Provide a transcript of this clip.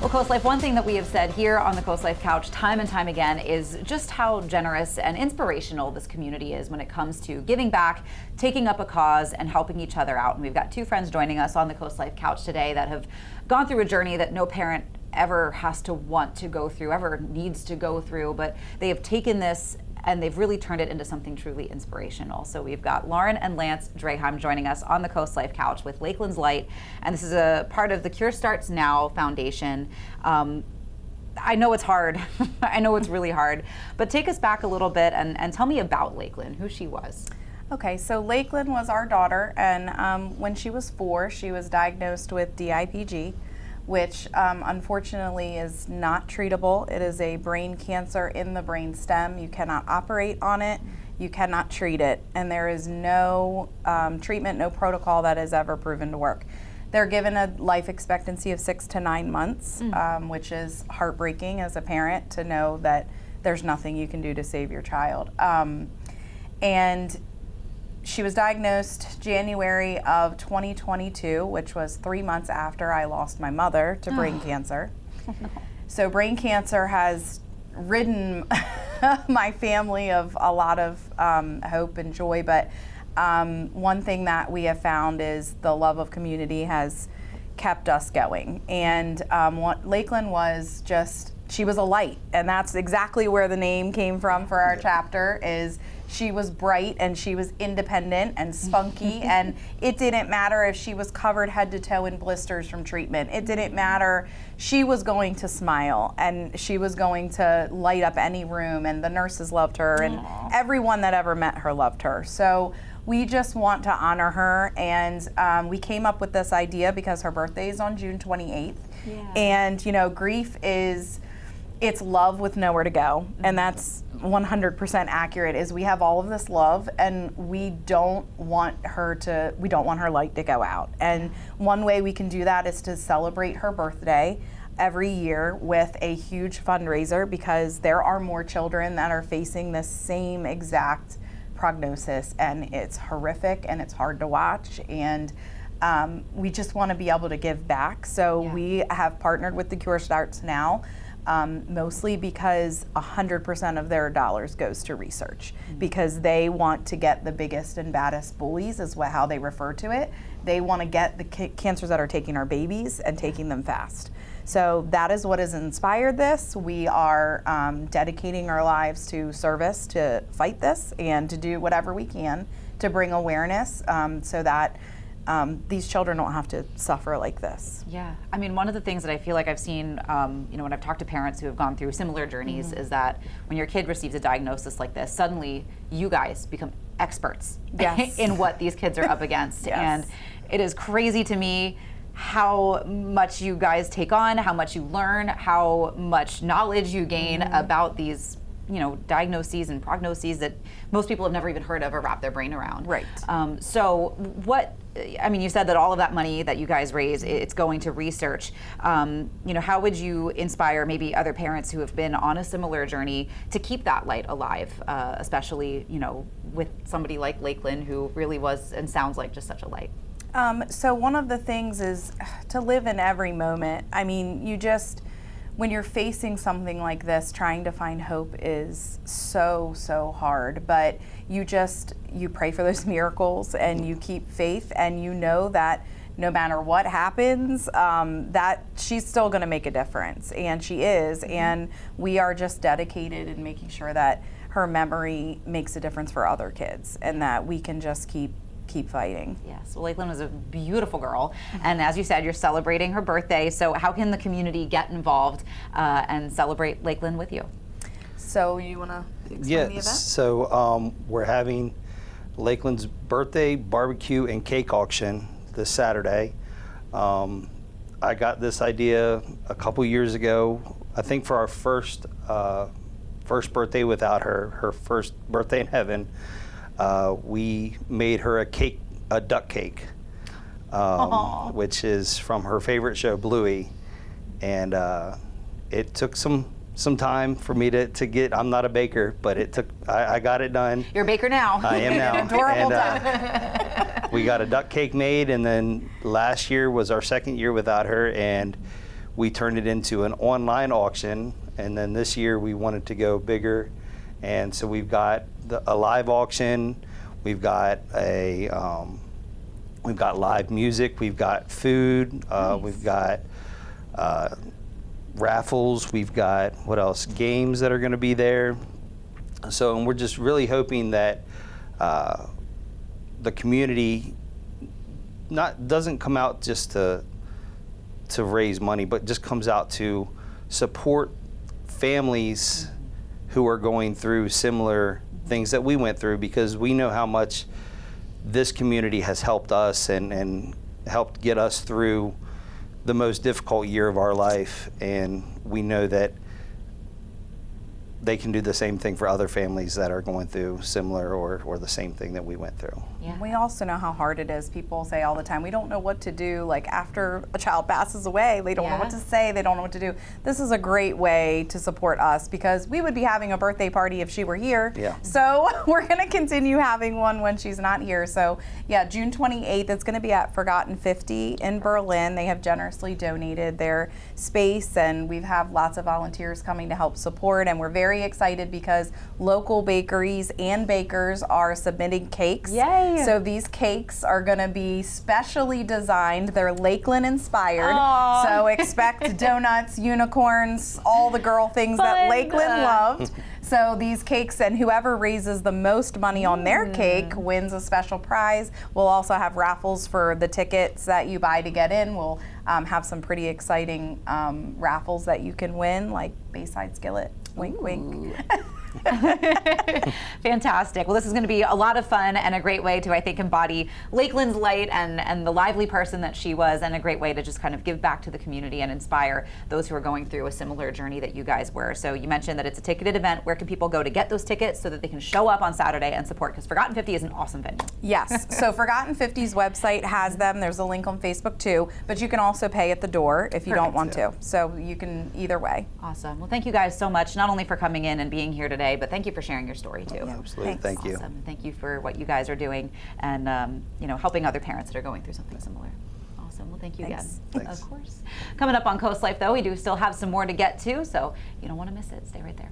Well, CoastLife, one thing that we have said here on the CoastLife couch time and time again is just how generous and inspirational this community is when it comes to giving back, taking up a cause, and helping each other out. And we've got two friends joining us on the CoastLife couch today that have gone through a journey that no parent ever has to want to go through, ever needs to go through, but they have taken this and they've really turned it into something truly inspirational. So we've got Lauren and Lance Draheim joining us on the CoastLife couch with Lakelyn's Light, and this is a part of the Cure Starts Now Foundation. I know it's hard. I know it's really hard, but take us back a little bit and tell me about Lakelyn, who she was. Okay, so Lakelyn was our daughter, and when she was 4, she was diagnosed with DIPG, which unfortunately is not treatable. It is a brain cancer in the brain stem. You cannot operate on it, you cannot treat it, and there is no treatment, no protocol that has ever proven to work. They're given a life expectancy of 6 to 9 months, which is heartbreaking as a parent to know that there's nothing you can do to save your child. And she was diagnosed January of 2022, which was 3 months after I lost my mother to brain cancer. So brain cancer has ridden my family of a lot of hope and joy, but one thing that we have found is the love of community has kept us going. And what Lakelyn was just, she was a light, and that's exactly where the name came from for our chapter. Is she was bright and she was independent and spunky, and it didn't matter if she was covered head to toe in blisters from treatment. It didn't matter. She was going to smile and she was going to light up any room, and the nurses loved her. Aww. And everyone that ever met her loved her. So we just want to honor her, and we came up with this idea because her birthday is on June 28th. Yeah. And you know, grief is, it's love with nowhere to go, and that's 100% accurate. Is we have all of this love, and we don't want her light to go out. And one way we can do that is to celebrate her birthday every year with a huge fundraiser, because there are more children that are facing the same exact prognosis, and it's horrific and it's hard to watch, and we just want to be able to give back. So we have partnered with the Cure Starts Now, mostly because 100% of their dollars goes to research, because they want to get the biggest and baddest bullies, is how they refer to it. They want to get the cancers that are taking our babies and taking them fast. So that is what has inspired this. We are dedicating our lives to service, to fight this, and to do whatever we can to bring awareness so that these children don't have to suffer like this. Yeah, I mean, one of the things that I feel like I've seen, when I've talked to parents who have gone through similar journeys, is that when your kid receives a diagnosis like this, suddenly you guys become experts in what these kids are up against. And it is crazy to me how much you guys take on, how much you learn, how much knowledge you gain about these diagnoses and prognoses that most people have never even heard of or wrap their brain around. Right. So you said that all of that money that you guys raise, it's going to research. How would you inspire maybe other parents who have been on a similar journey to keep that light alive, especially, with somebody like Lakelyn, who really was and sounds like just such a light? So one of the things is to live in every moment. I mean, when you're facing something like this, trying to find hope is so hard, but you pray for those miracles and you keep faith, and you know that no matter what happens, that she's still gonna make a difference, and she is, and we are just dedicated in making sure that her memory makes a difference for other kids, and that we can just keep fighting. Yes, well, Lakelyn was a beautiful girl, and as you said, you're celebrating her birthday, so how can the community get involved and celebrate Lakelyn with you? So you want to explain the event? So we're having Lakelyn's birthday barbecue and cake auction this Saturday. I got this idea a couple years ago, I think for our first birthday without her first birthday in heaven. We made her a duck cake, which is from her favorite show, Bluey, and it took some time for me to get. I'm not a baker, but I got it done. You're a baker now. I am now. Adorable duck. We got a duck cake made, and then last year was our second year without her, and we turned it into an online auction, and then this year we wanted to go bigger, and so we've got a live auction, we've got we've got live music, we've got food, we've got raffles, we've got, what else, games that are going to be there. So, and we're just really hoping that the community doesn't come out just to raise money, but just comes out to support families who are going through similar things that we went through, because we know how much this community has helped us and helped get us through the most difficult year of our life, and we know that they can do the same thing for other families that are going through similar or the same thing that we went through. Yeah. We also know how hard it is. People say all the time, we don't know what to do. Like after a child passes away, they don't know what to say, they don't know what to do. This is a great way to support us, because we would be having a birthday party if she were here. Yeah. So we're going to continue having one when she's not here. So yeah, June 28th, it's going to be at Forgotten 50 in Berlin. They have generously donated their space, and we have lots of volunteers coming to help support, and we're very excited because local bakeries and bakers are submitting cakes. Yay! So these cakes are going to be specially designed. They're Lakelyn inspired. Aww. So expect donuts, unicorns, all the girl things that Lakelyn loved. So these cakes, and whoever raises the most money on their cake wins a special prize. We'll also have raffles for the tickets that you buy to get in. We'll have some pretty exciting raffles that you can win, like Bayside Skillet. Wink, wink. Fantastic. Well, this is going to be a lot of fun and a great way to, I think, embody Lakelyn's light and the lively person that she was, and a great way to just kind of give back to the community and inspire those who are going through a similar journey that you guys were. So you mentioned that it's a ticketed event. Where can people go to get those tickets so that they can show up on Saturday and support? Because Forgotten 50 is an awesome venue. Yes. So Forgotten 50's website has them. There's a link on Facebook too, but you can also pay at the door if you don't want to. So you can either way. Awesome. Well, thank you guys so much, not only for coming in and being here today, but thank you for sharing your story too. Yeah. Absolutely. Thanks. Thank you. Awesome. Thank you for what you guys are doing, and helping other parents that are going through something similar. Awesome. Well, thank you Thanks. again. Thanks. Of course. Coming up on CoastLife, though, we do still have some more to get to, so you don't want to miss it. Stay right there.